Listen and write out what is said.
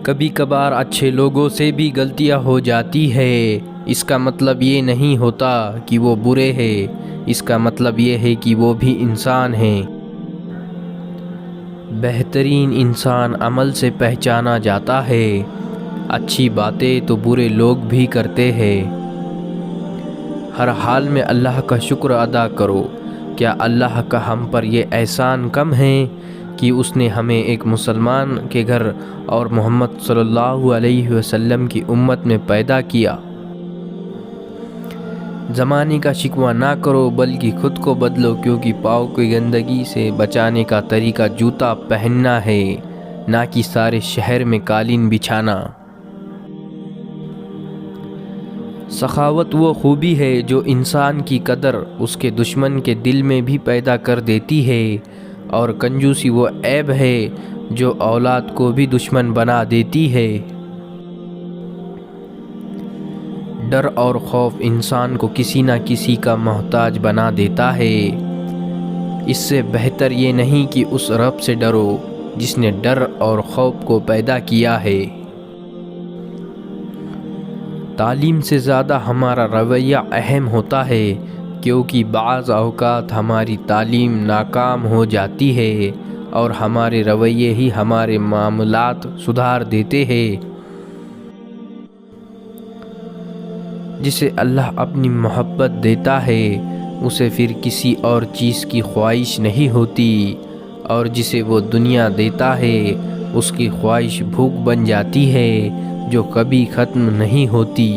کبھی کبھار اچھے لوگوں سے بھی غلطیاں ہو جاتی ہے، اس کا مطلب یہ نہیں ہوتا کہ وہ برے ہیں، اس کا مطلب یہ ہے کہ وہ بھی انسان ہیں۔ بہترین انسان عمل سے پہچانا جاتا ہے، اچھی باتیں تو برے لوگ بھی کرتے ہیں۔ ہر حال میں اللہ کا شکر ادا کرو۔ کیا اللہ کا ہم پر یہ احسان کم ہے کہ اس نے ہمیں ایک مسلمان کے گھر اور محمد صلی اللہ علیہ وسلم کی امت میں پیدا کیا؟ زمانے کا شکوہ نہ کرو بلکہ خود کو بدلو، کیونکہ پاؤں کی گندگی سے بچانے کا طریقہ جوتا پہننا ہے، نہ کہ سارے شہر میں قالین بچھانا۔ سخاوت وہ خوبی ہے جو انسان کی قدر اس کے دشمن کے دل میں بھی پیدا کر دیتی ہے، اور کنجوسی وہ عیب ہے جو اولاد کو بھی دشمن بنا دیتی ہے۔ ڈر اور خوف انسان کو کسی نہ کسی کا محتاج بنا دیتا ہے، اس سے بہتر یہ نہیں کہ اس رب سے ڈرو جس نے ڈر اور خوف کو پیدا کیا ہے۔ تعلیم سے زیادہ ہمارا رویہ اہم ہوتا ہے، کیونکہ بعض اوقات ہماری تعلیم ناکام ہو جاتی ہے اور ہمارے رویے ہی ہمارے معاملات سدھار دیتے ہیں۔ جسے اللہ اپنی محبت دیتا ہے اسے پھر کسی اور چیز کی خواہش نہیں ہوتی، اور جسے وہ دنیا دیتا ہے اس کی خواہش بھوک بن جاتی ہے جو کبھی ختم نہیں ہوتی۔